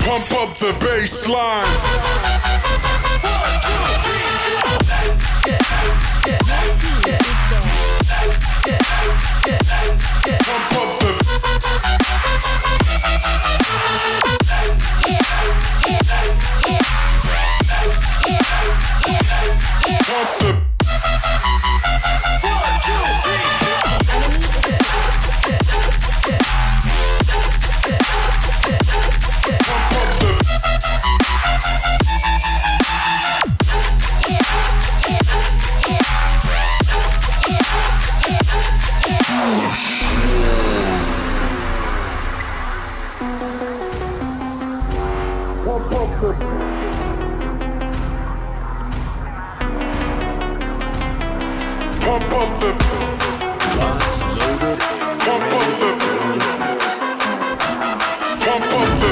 Pump up the bass line. Pump up the pump the pump up the Lots loaded. pump up the pump up the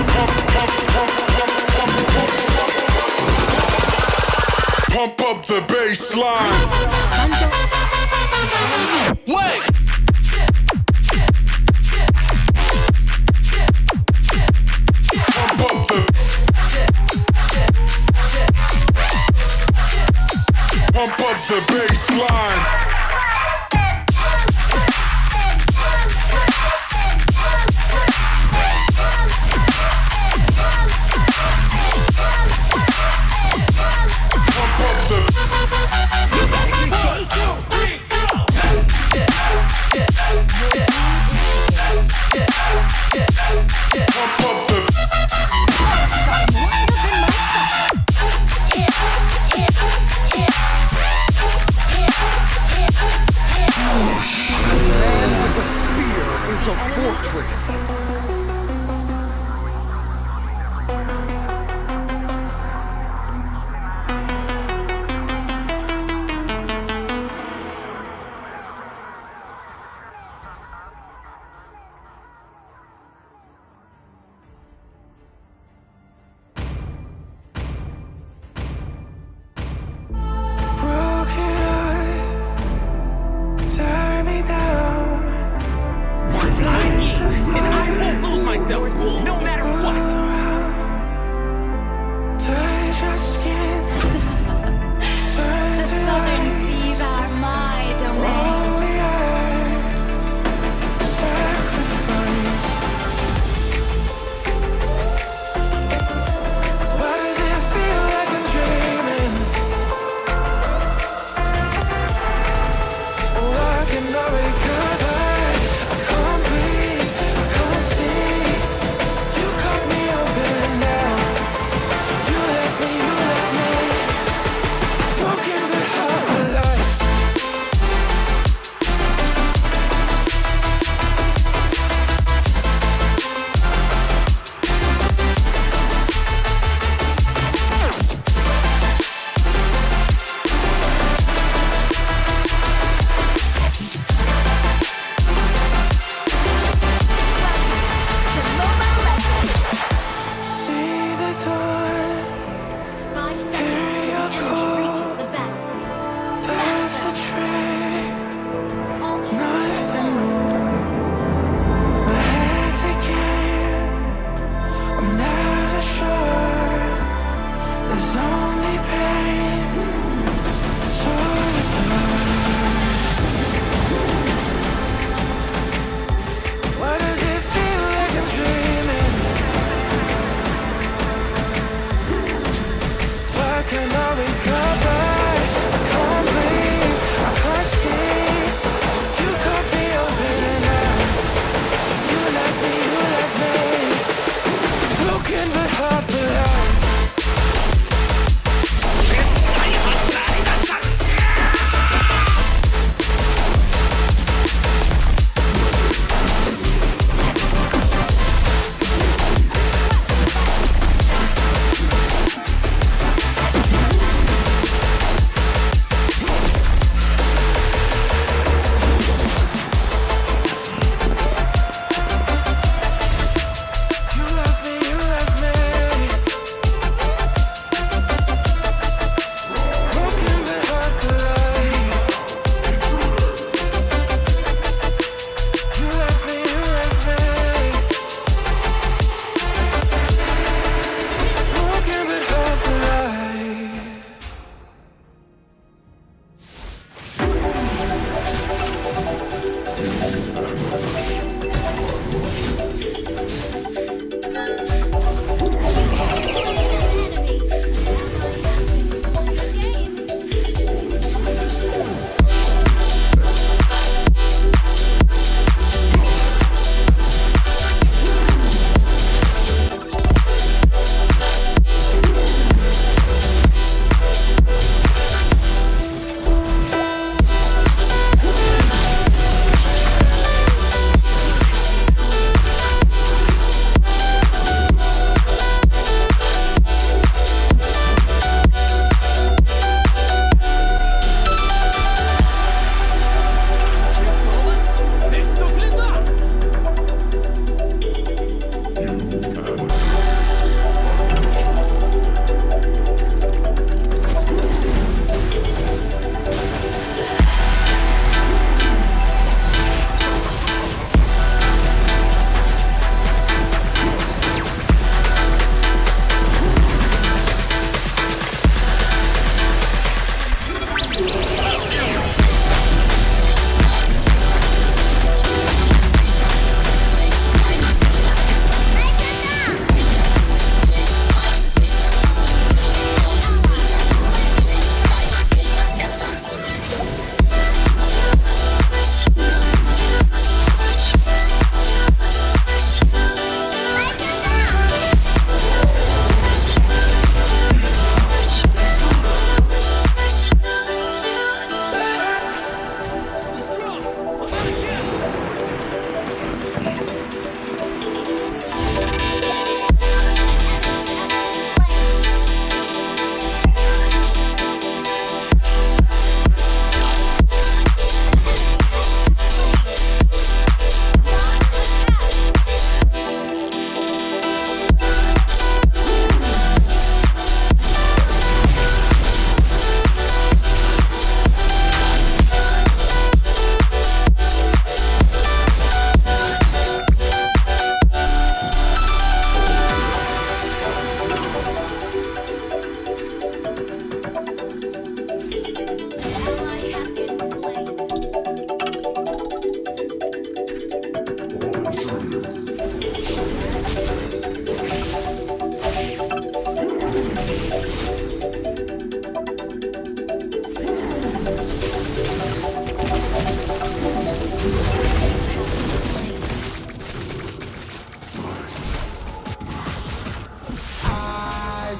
pump up the bass line. Wait! Pump up the pump up the bass line. Pump up the pump up the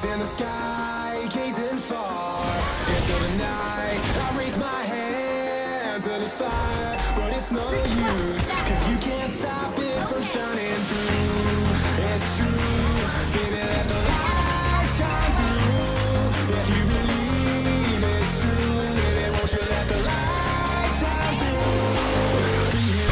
Eyes in the sky, gazing far into the night. I raise my hand to the fire, but it's no use, 'cause you can't stop it from shining through. It's true, baby, let the light shine through. If you believe it's true, baby, won't you let the light shine through for you?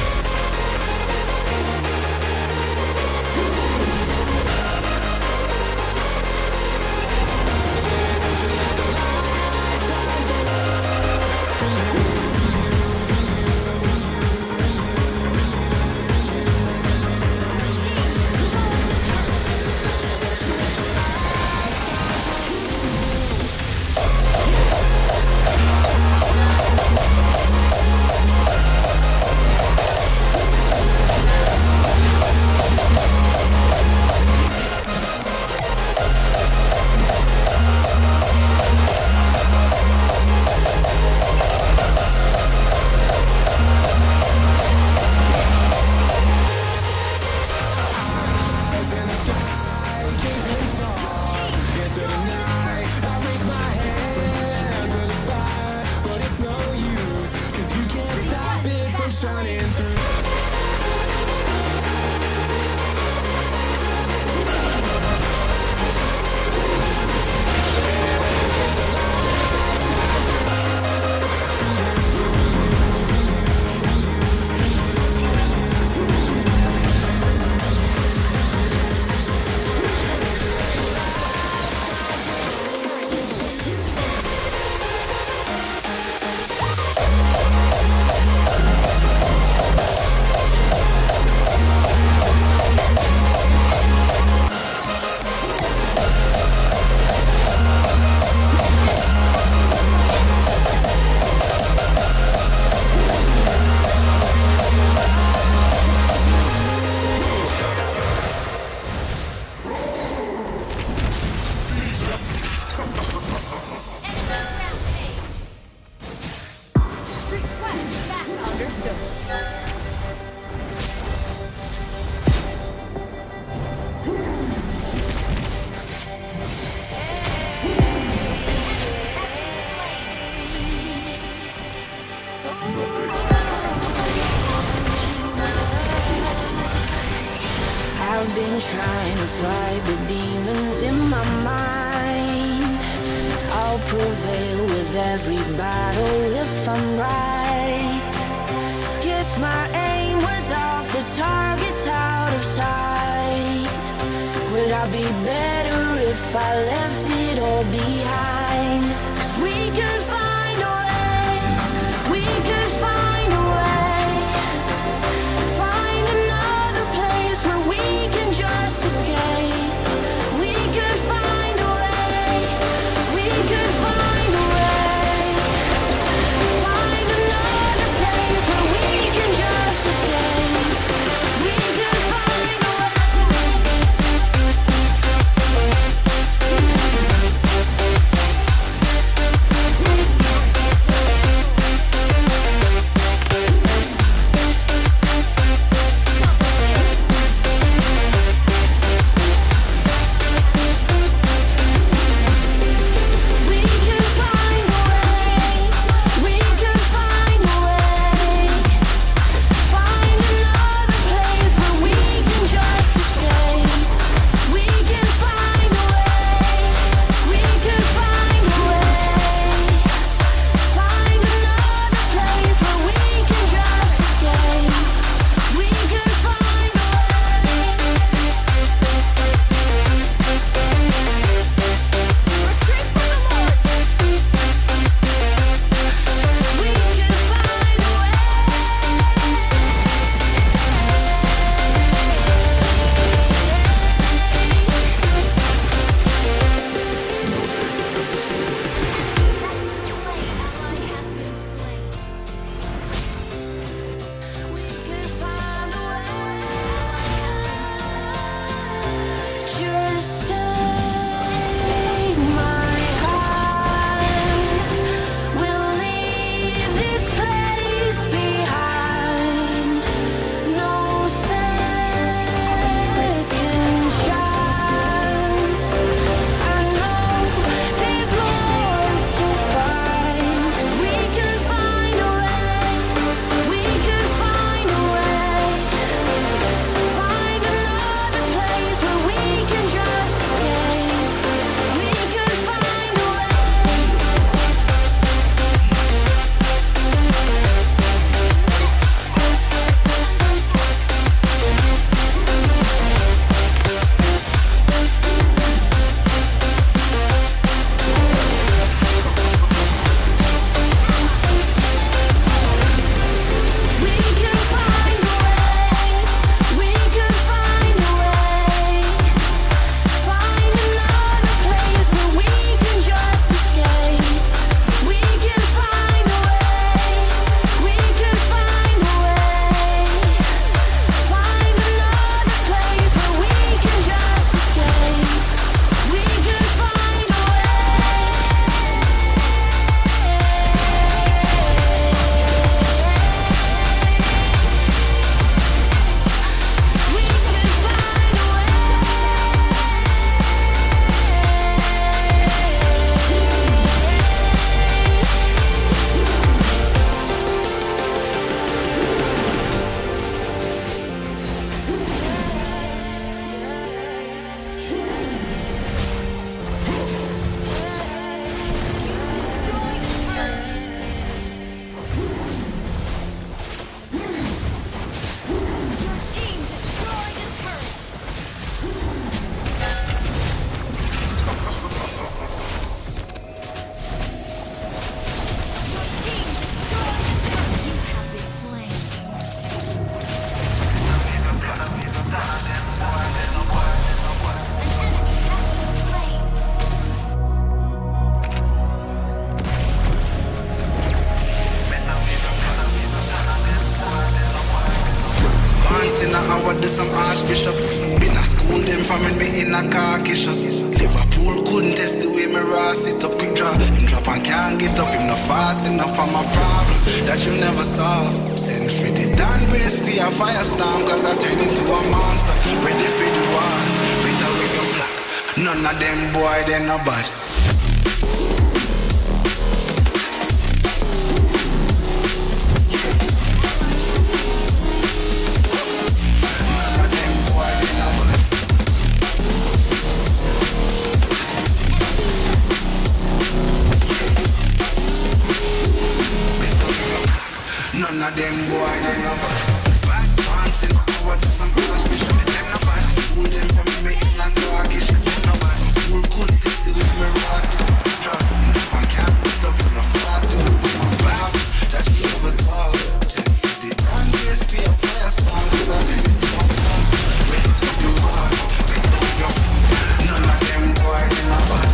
Shining through. I've been trying to fight the demons in my mind. I'll prevail with every battle if I'm right. Guess my aim was off, the target's out of sight. Would I be better if I left it all behind? 'Cause we could find a way, we could find a way. Find another place where we can just escape. We could find a way, we could find a way. Find another place where we can just escape. We could find a way. from when me in a khaki shot. Liverpool couldn't test the way me raw sit up quick draw. Him drop and can't get up, him no fast enough for my problem that you never solve. Send for the down brace for your firestorm, cause I turn into a monster. Ready for the war, better with your black. None of them boy, they no bad. None of them boy, they no bad. Back dancing, over to some crush mission. Them no bad. School them from me in a cargish. Them no bad. School couldn't take the way me rust. I can't put up in a fast. Bad, that you never solve. Send for the damn grace for your fire song. Cause I think it's one time. Ready to do hard. Ready to go. None of them boy, they no bad.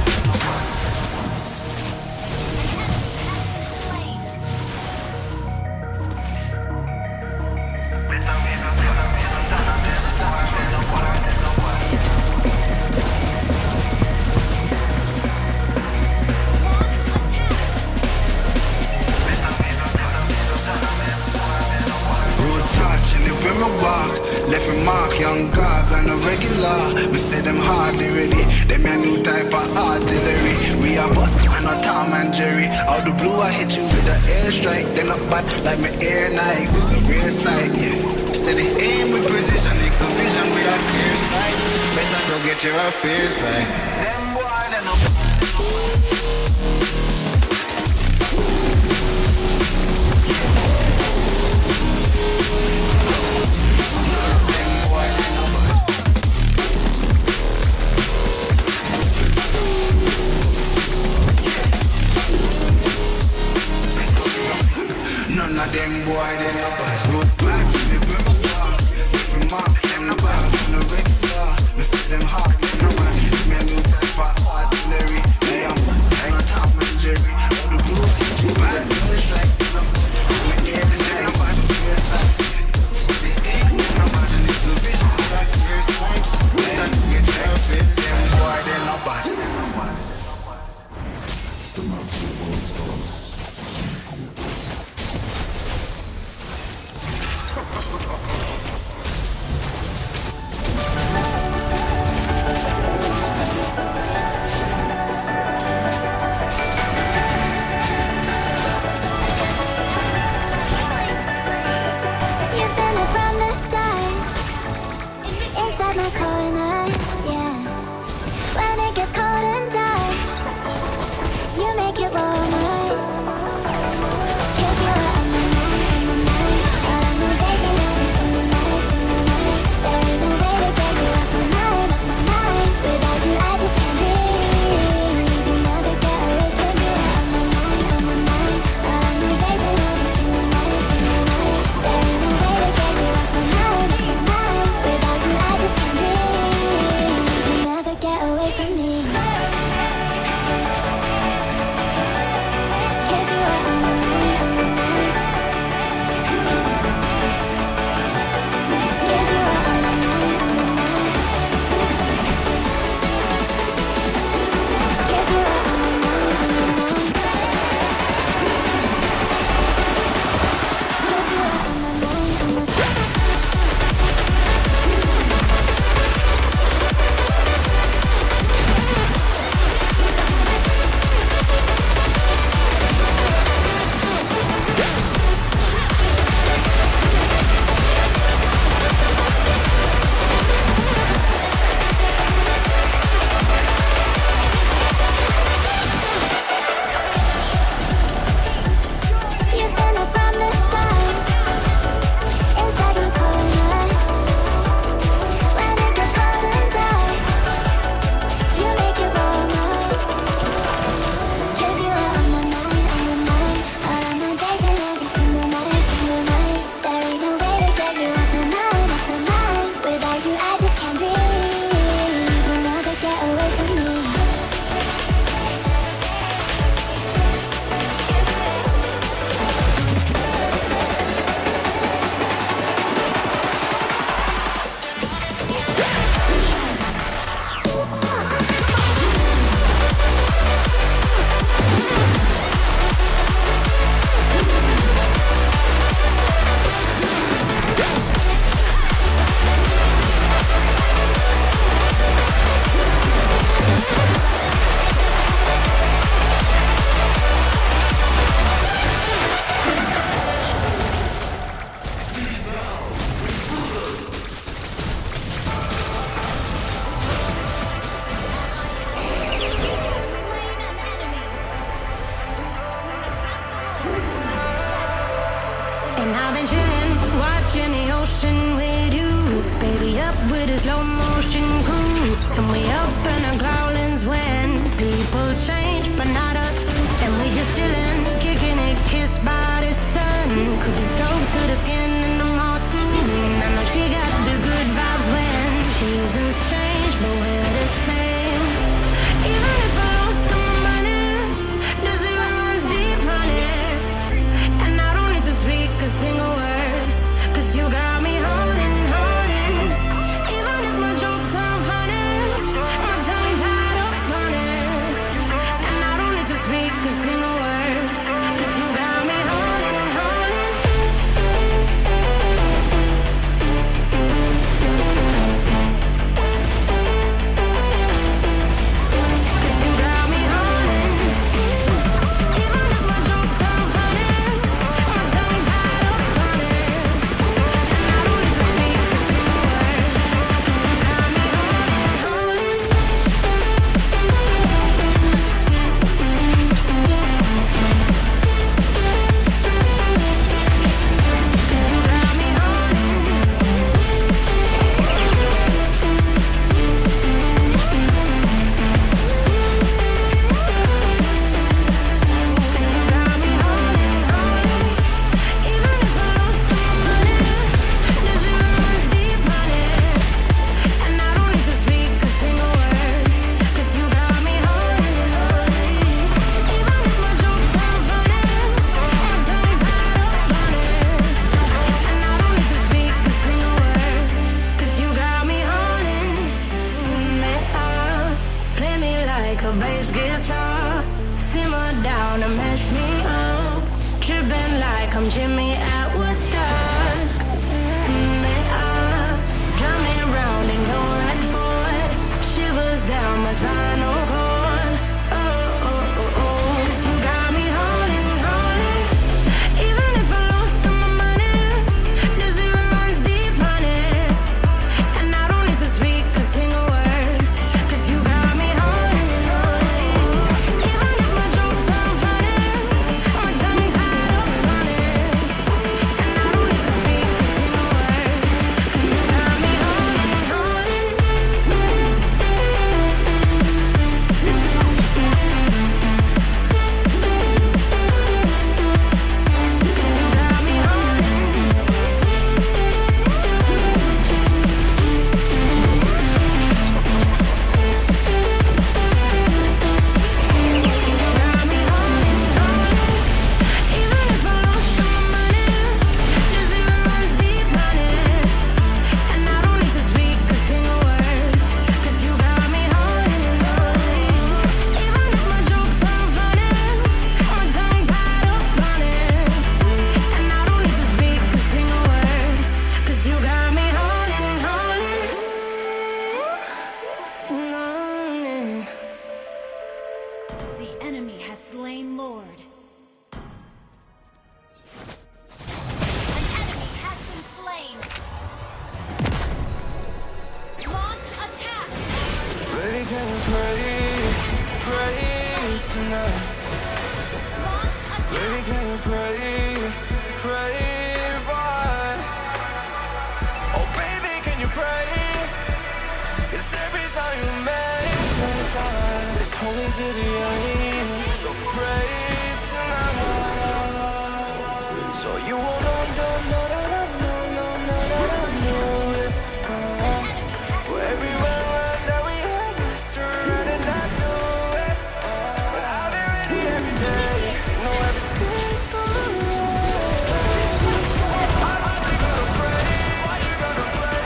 When me walk, left me mark, young gog on a regular. Me say them hardly ready, them a new type of artillery. We are bust and a Tom and Jerry. Out the blue I hit you with an airstrike. They not bad like me air nice, it's a rare sight, yeah. Steady aim with precision, equal vision with a clear sight. Better go get your affairs right. Them boy, they no None of them boy, they no bad. Road back, they bring my bar. If you mark, them no bad. On the regular, me see them hard, they no bad. Me a new type of artillery. They am a Tom and Jerry. All the blue, you bad, it's like, you know. Me air, they no bad, yes, change, but not us. And we just chillin', kicking it, kissed by the sun. Could be soaked to the skin in the moss. I know she got the good vibes when seasons change, but we're the same. Even if I lost all my money, the zero runs deep, honey. And I don't need to speak a single word, 'cause you got me holding. Even if my jokes are funny, my tongue tied up on it. And I don't need to speak a single word, 'cause you got me holding. 'Cause you got me holding. Even if my jokes are funny, my tongue tied up on it. And I don't need to speak a single word, 'cause you got me holding. A bass guitar, simmer down and mess me up, tripping like I'm Jimmy at Woodstock. Drumming around in your red Ford, shivers down my spinal cord. Oh, oh, oh, oh. 'Cause you got me holding. Even if I lost all my money, the zero runs deep, honey. And I don't need to speak a single word, 'cause you got me holding. Even if my jokes are funny, my tongue tied up on it. And I don't need to speak a single word, 'cause you got me holding. You got me Even if I lost all my money, the zero runs deep, honey. And I don't need to speak a single word, 'cause you got me holding. Even if my jokes are funny, my tongue tied up on it. And I don't need to speak a single word, 'cause you got me holding. The enemy has slain Lord. An enemy has been slain. Launch attack. Baby, can you pray tonight? Launch attack. Baby, can you pray for us? Oh, baby, can you pray? 'Cause every time you make time, it's holy to the end. So pray tonight. So you won't know, for everywhere that we had mystery and I knew it. But I'll be ready every day. Know everything's alright. I'm only gonna pray. Why you gonna play?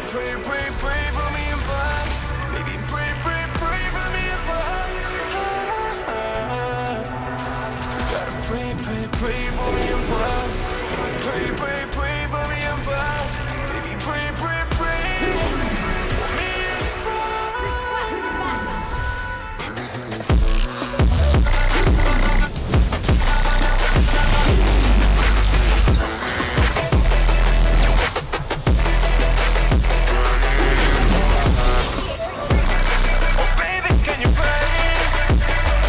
pray, pray, pray for me and fast. Baby, pray, pray, pray for me and fast. Gotta pray, pray, pray for me and fast. Pray, pray, pray for me and fast. Baby, pray, pray, pray for me and fast. Request backup. Oh baby, can you pray?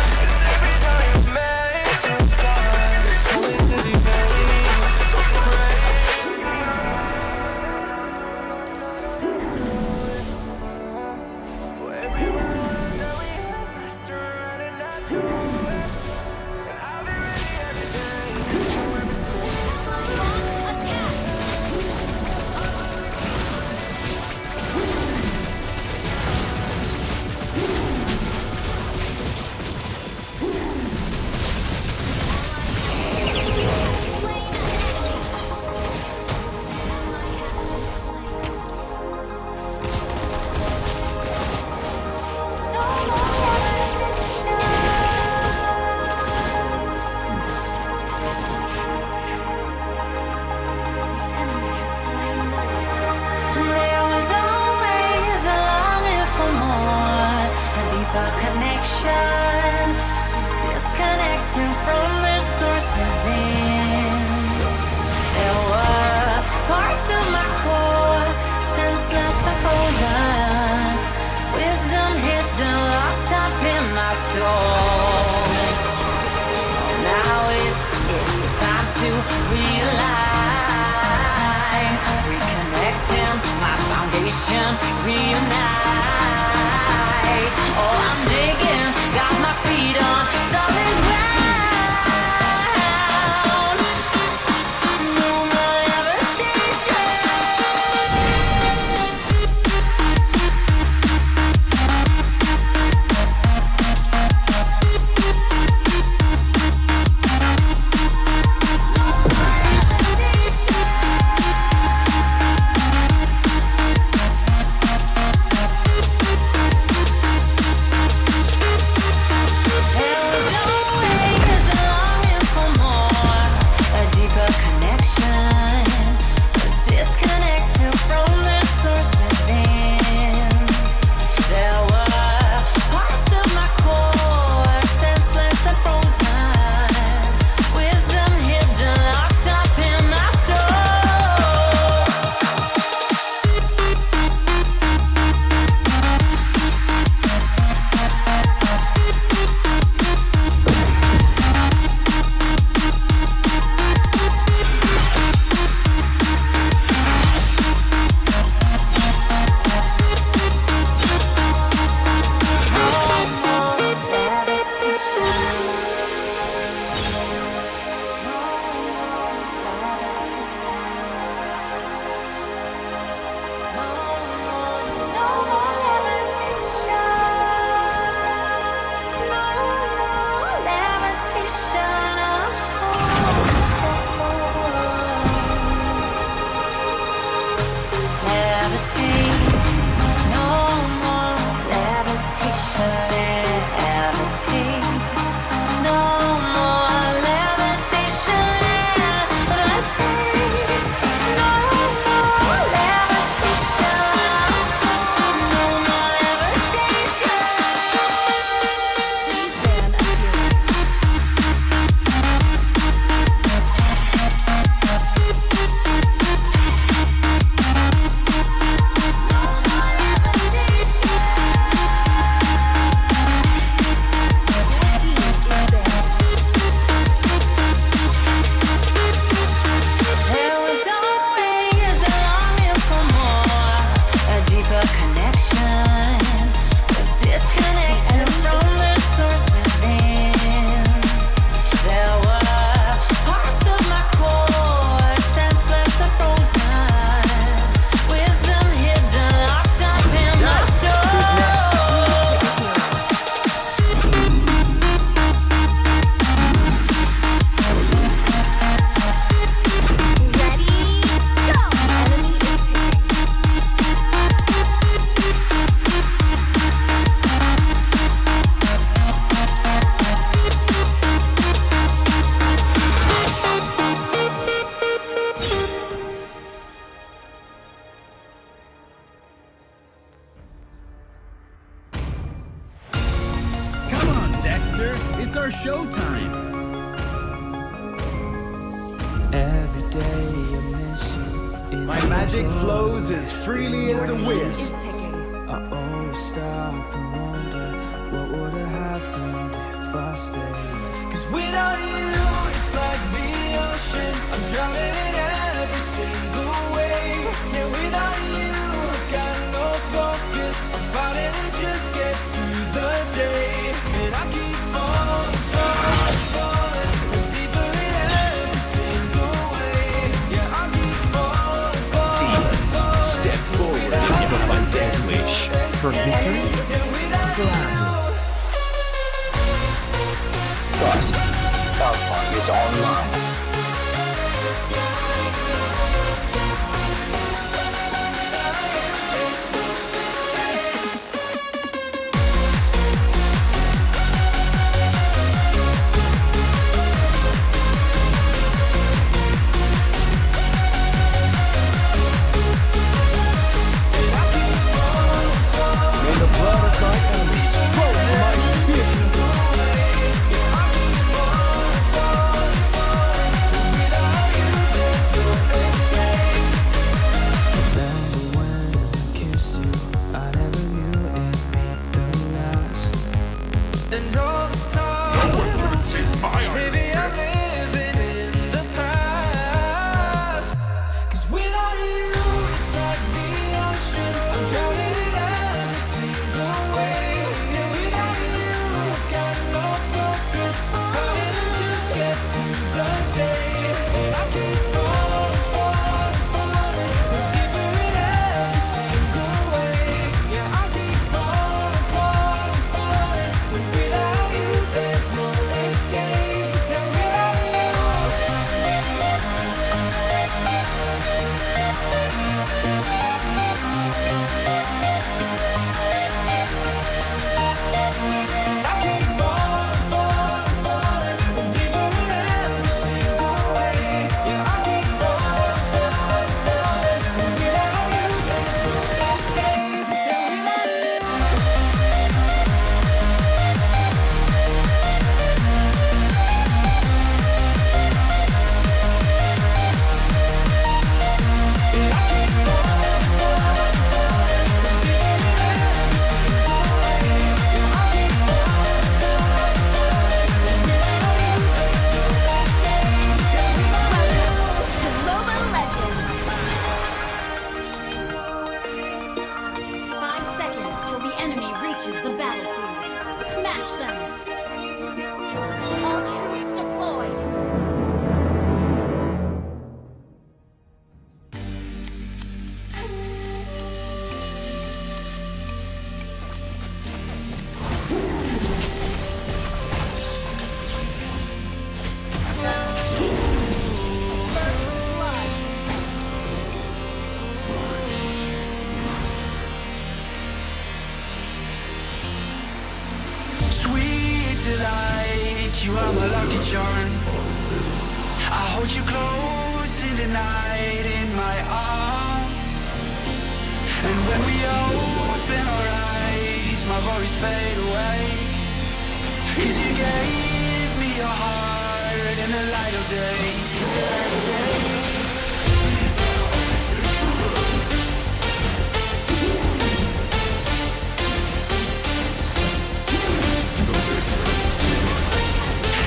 'Cause every time you make a time, it's only 'cause you made. So pray tonight. For everyone that we have, turn around and not do it. And I'll be ready every day. Launch attack. Enemy has slain Lord. There was always a longing for more, a deeper connection. Was disconnecting from the source within. There were parts of my core, senseless opposing. Wisdom hidden, locked up in my soul. Now it's the time to realign, reconnecting my foundation, reunite. Oh, I'm digging, got my feet on solid ground. No more levitation. our showtime. Every day I miss you. My magic flows as freely as the wind. I always stop and wonder what would have happened if I stayed. Cause without you, it's like the ocean. I'm drowning in every single wave. Yeah, without you, I've got no focus. I'm fighting to just get through the day. And I keep falling, falling, falling. I'm deeper in every single way. Yeah, I keep falling, falling, falling. Step forward and give up my death wish. For victory, Guys, Valkyrie is online. May the blood of my enemies flow from my spirit. Remember when I kissed you? I never knew it'd be the last. And all this time, maybe I'm living in the past. Cause without you, it's like the ocean. I'm drowning in every single wave. Yeah, without you, I've got no focus. I'm fighting to just get through the day. And I keep falling, falling, falling. I'm deeper in every single way. Yeah, I keep falling, falling, falling. But without you, there's no escape. Yeah, without I keep falling, falling, falling. I'm deeper in every single way. Yeah, I keep falling, falling, falling. But without you, there's no escape. Yeah, without To Mobile Legends. 5 seconds till the enemy reaches the battlefield. Smash them. All troops deployed. First blood. Sweet delight, you are my lucky charm. I hold you close in the night in my arms. And when we open our eyes, my worries fade away. 'Cause you gave me your heart in the light of day.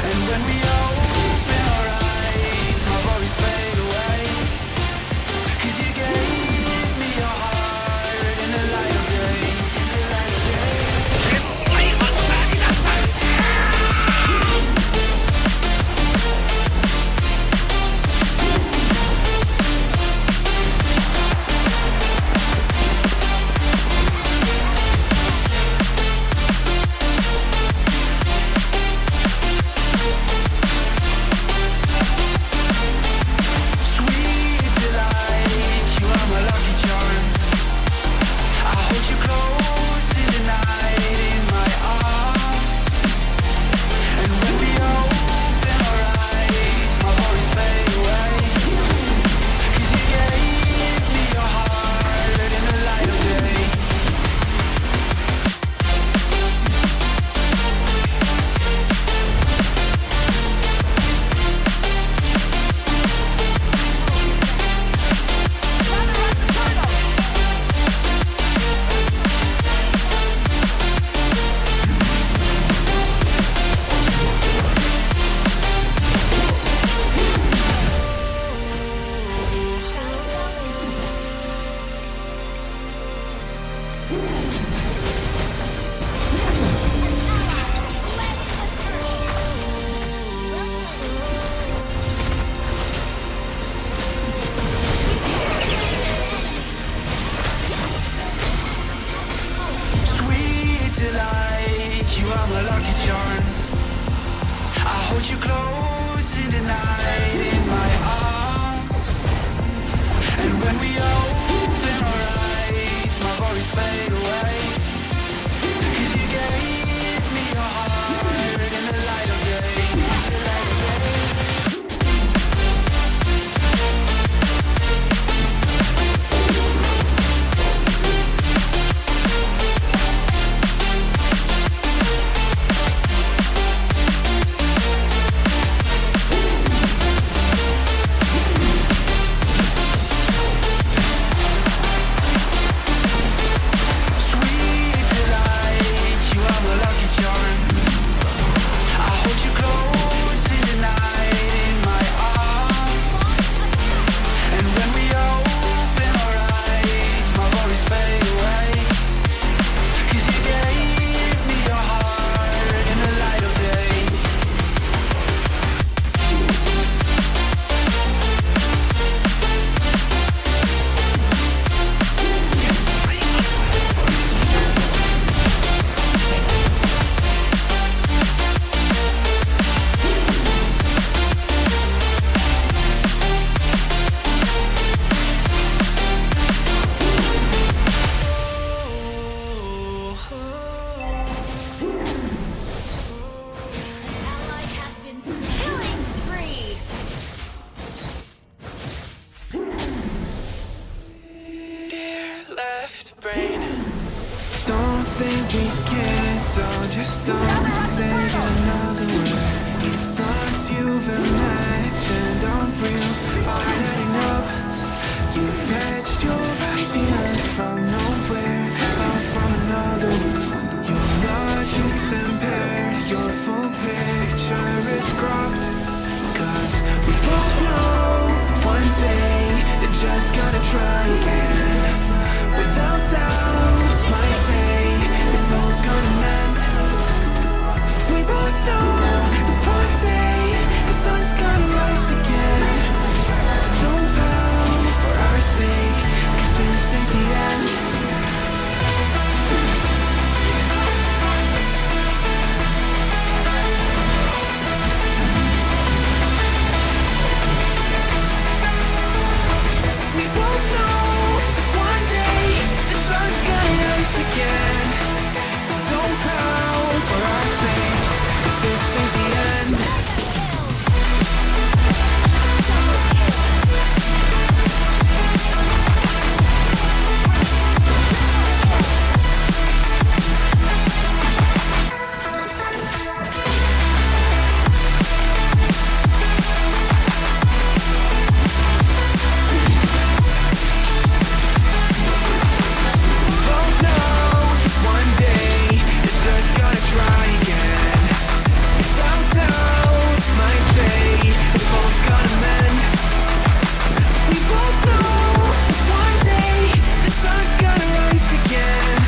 And when we open our eyes, my worries fade away. 'Cause you gave me your heart in the light of day. In the light of day. Sweet delight, you are my lucky charm. I hold you close in the night in my arms. And when we open our eyes, my worries fade away. 'Cause you gave me your heart in the light of day. The light of day. Sweet delight, you are my lucky charm. I hold you close in the night in my arms. And when we open our eyes, my worries fade away. 'Cause you gave me your heart in the light of day. Ally has been killing spree. Dear left brain, don't think we can't. Don't say another word. These thoughts you've imagined aren't real, are adding up. You fetched your ideas from nowhere, or from another world. Your logic's impaired, your full picture is cropped. 'Cause we both know one day they're just gonna try again. Without doubt, might say if all's gonna mend. We both know that one day the sun's gonna rise again. So don't pout for our sake, 'cause this ain't the end. We both know that one day the sun's gonna rise again. So don't pout for our sake, 'cause this ain't the end. Both know one day they're just gonna try again. Without doubt, might say the fault's gonna mend. We both know one day the sun's gonna rise again.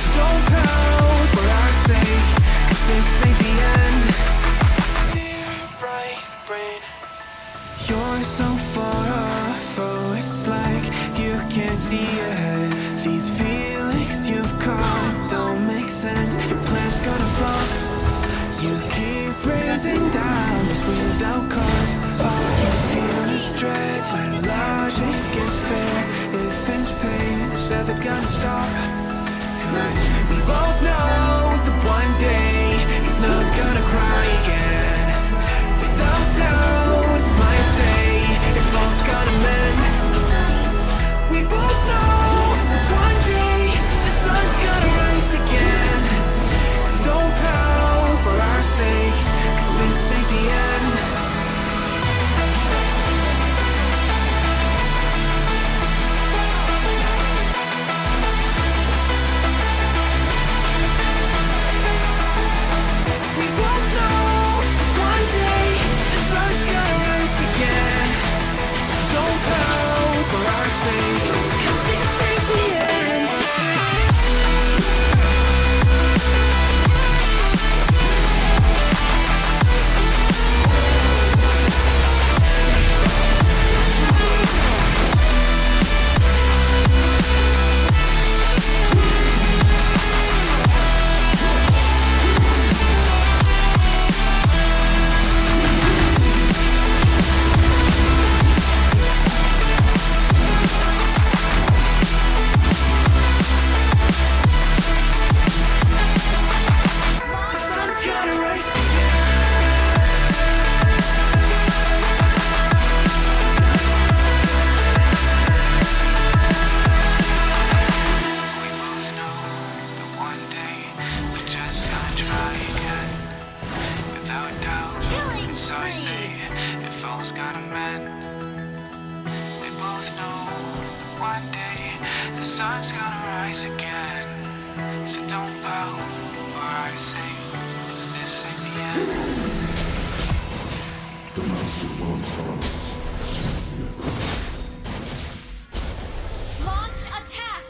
So don't pout for our sake, 'cause this ain't the end. Dear right brain, you're so far off, oh, it's like you can't see ahead. These feelings you've caught don't make sense. Your plan's gonna flop. You keep raising doubts without cause. All you feel is dread when logic is fair. If it's pain, it's ever gonna stop. 'Cause we both know that one day he's not gonna cry again. Without doubt, might say if all's gonna mend. We both know that one day the sun's gonna rise again. So don't pout for our sake, 'cause this ain't the end. one day the sun's gonna rise again. So don't pout or I say, 'cause this ain't the end. Launch attack!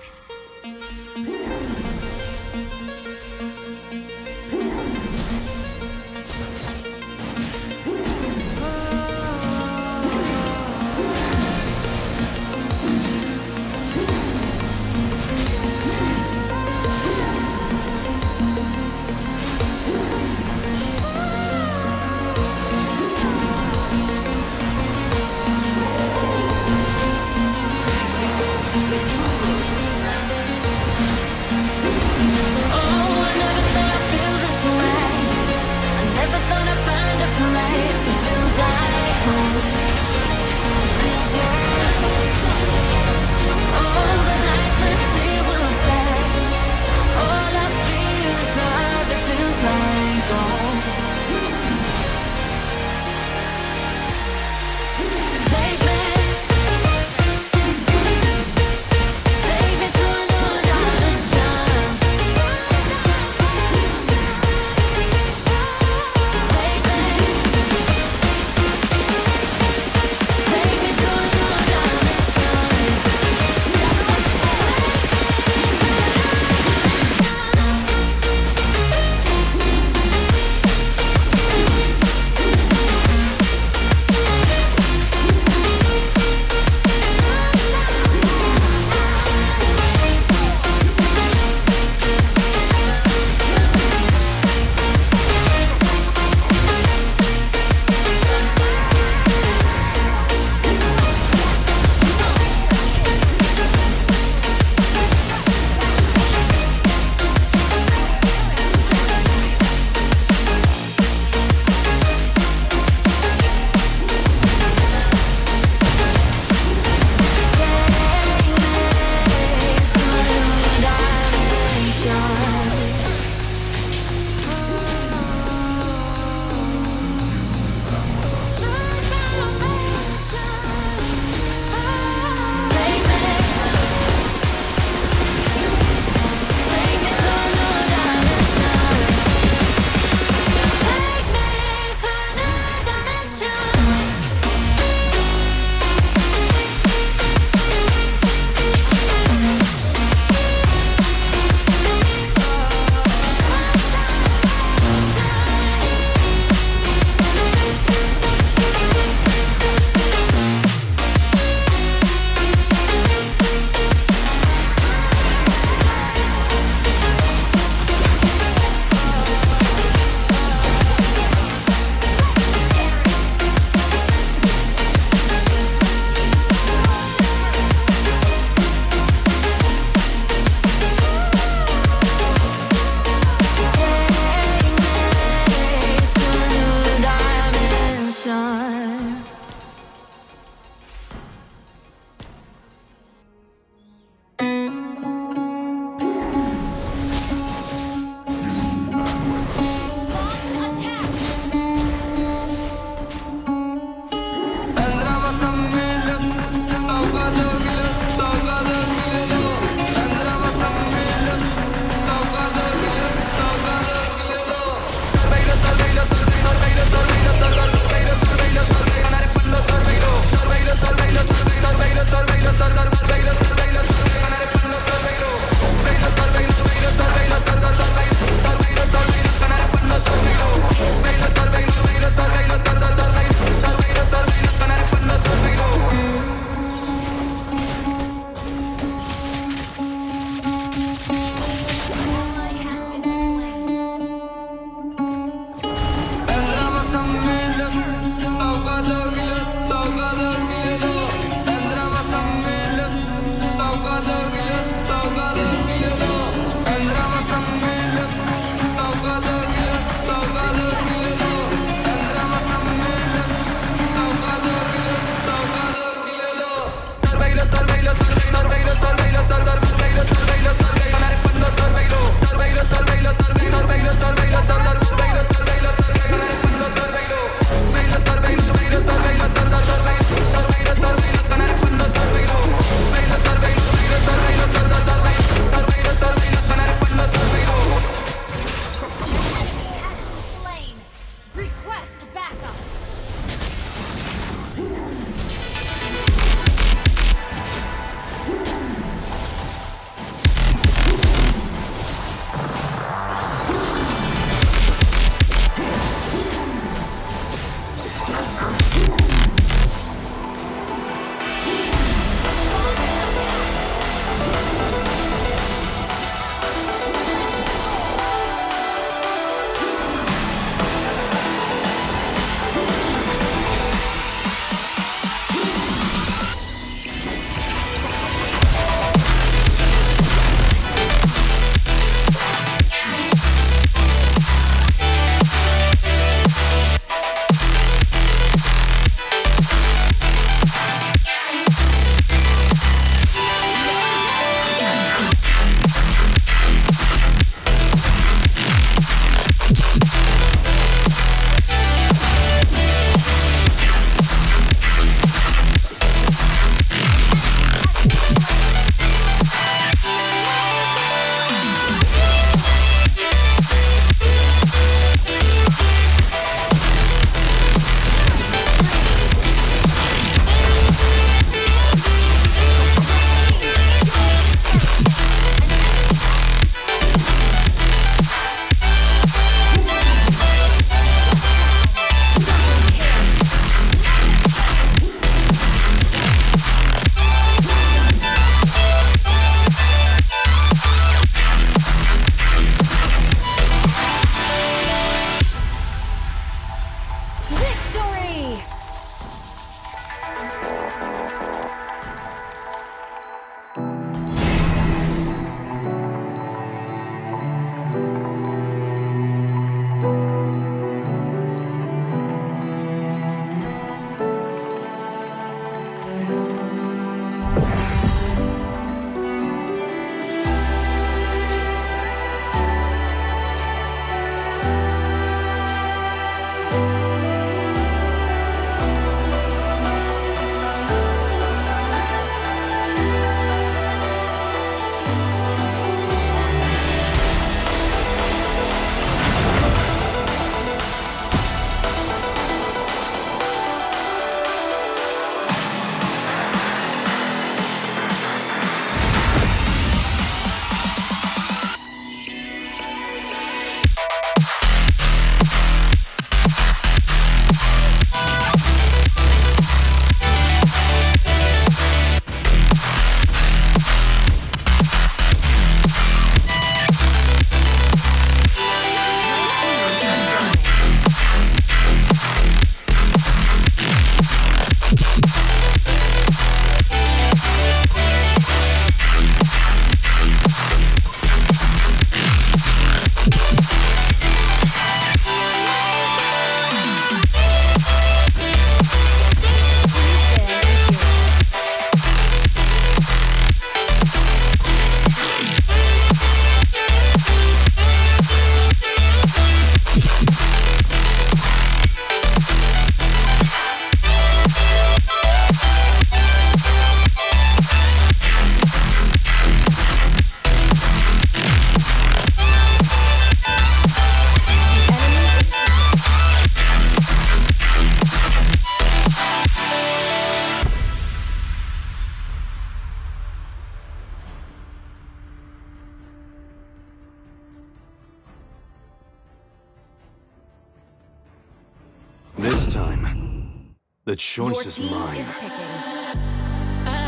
This time, the choice is Team mine. is picking.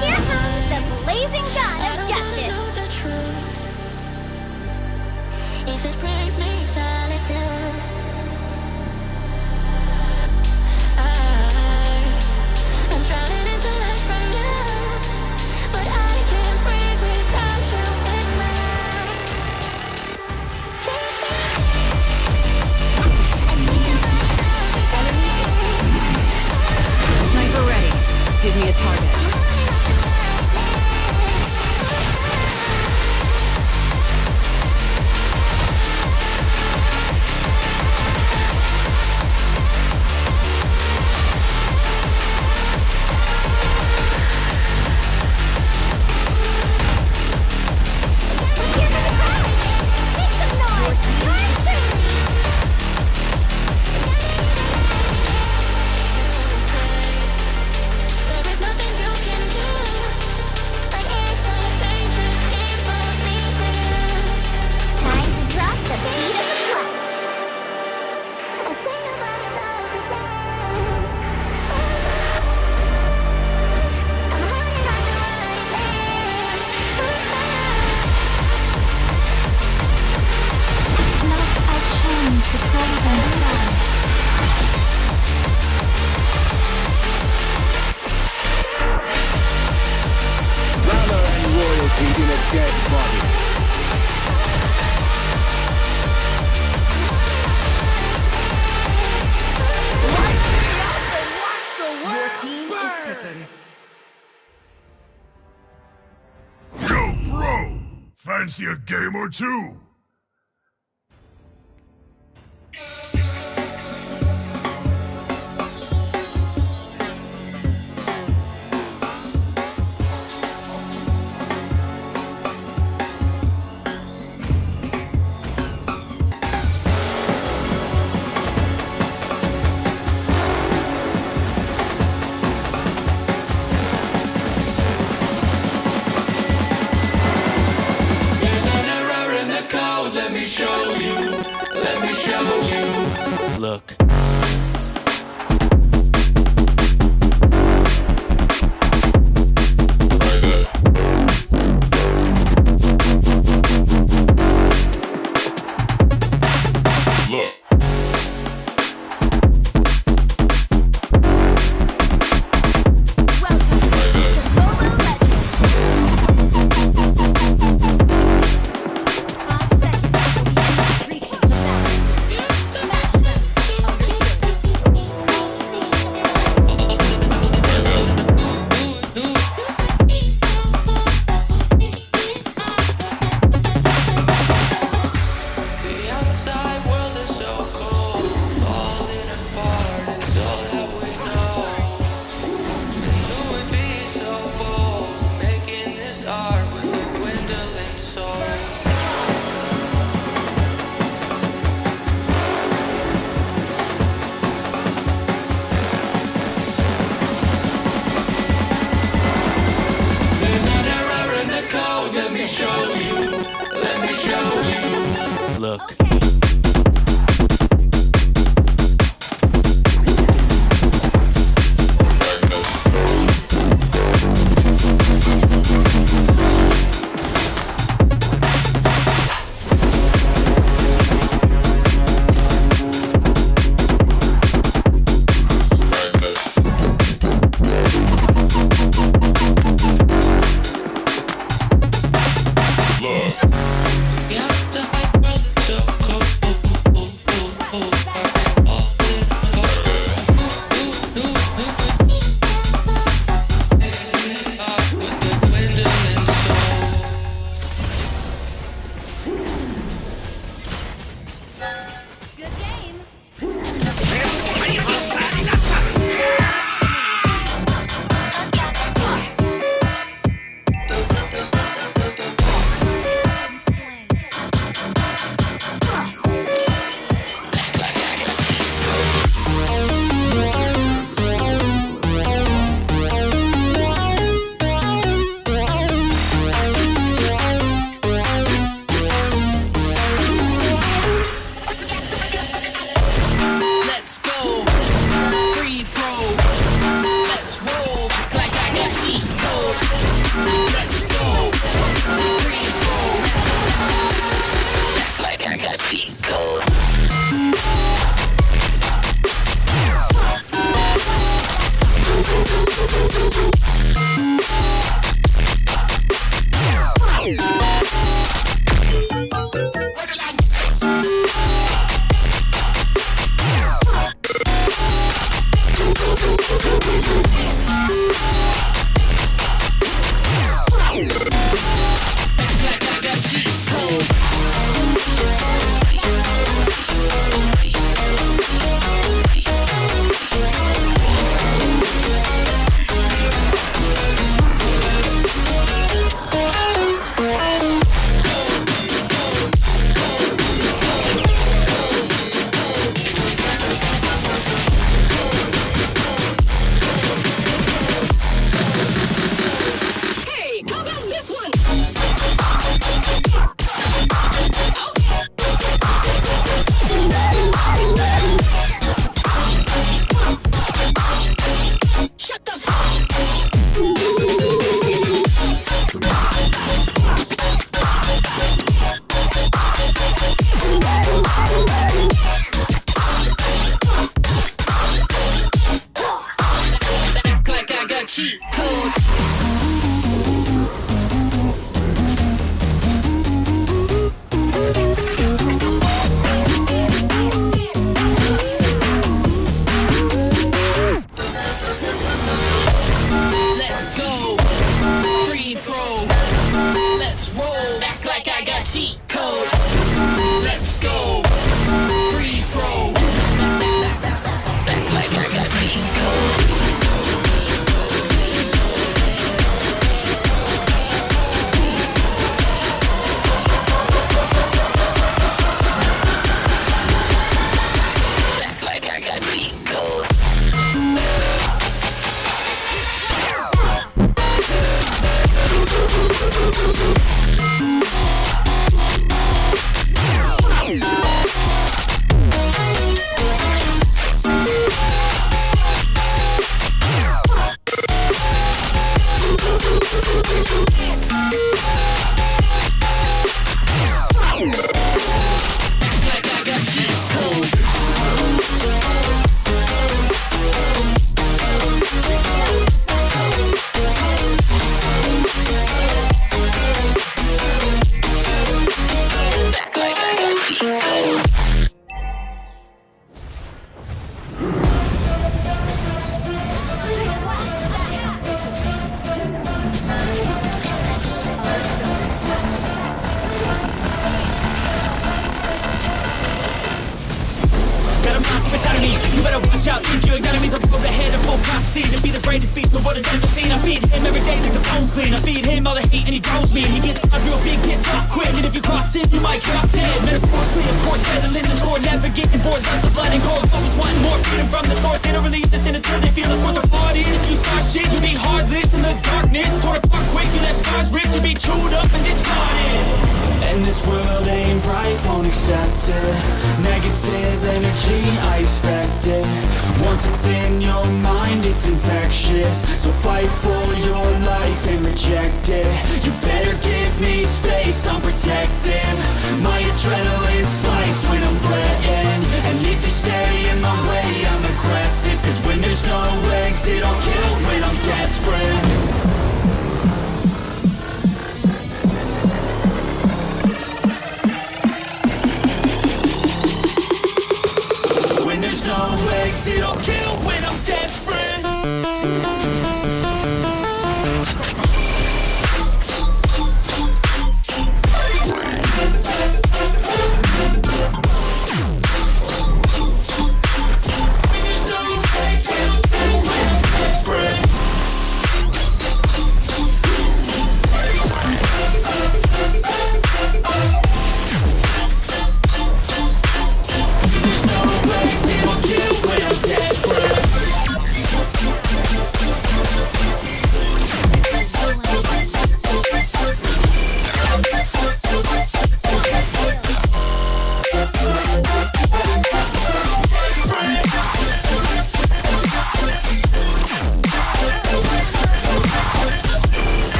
Here comes the blazing gun of justice. Know the truth. If it brings me solitude, I'm drowning into lies from you, but I can't breathe without you in my life. Sniper ready. Give me a target. There is nothing you can do, but it's a dangerous game for me to lose. Time to drop the beat of the clutch. I say about it all the time. I'm holding on to what is there. Now I've changed the golden line. Valor and royalty in a dead body. Your team is picking. Yo, bro! Fancy a game or two? Look. The outside world is so cold, falling apart, it's all that we know. And who would be so bold, making this art with a dwindling soul? There's an error in the code, let me show you, let me show you. Look. The outside world is so cold.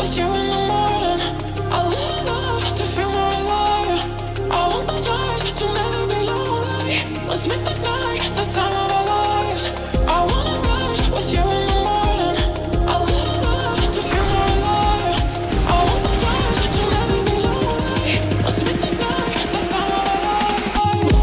with you in the morning. A little love to feel more alive. I want those words to never be lonely. Let's make this night the time of our lives. I wanna rise with you in the morning. A little love to feel more alive. I want those words to never be lonely. Let's make this night the time of our lives.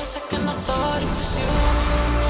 second I thought it was you.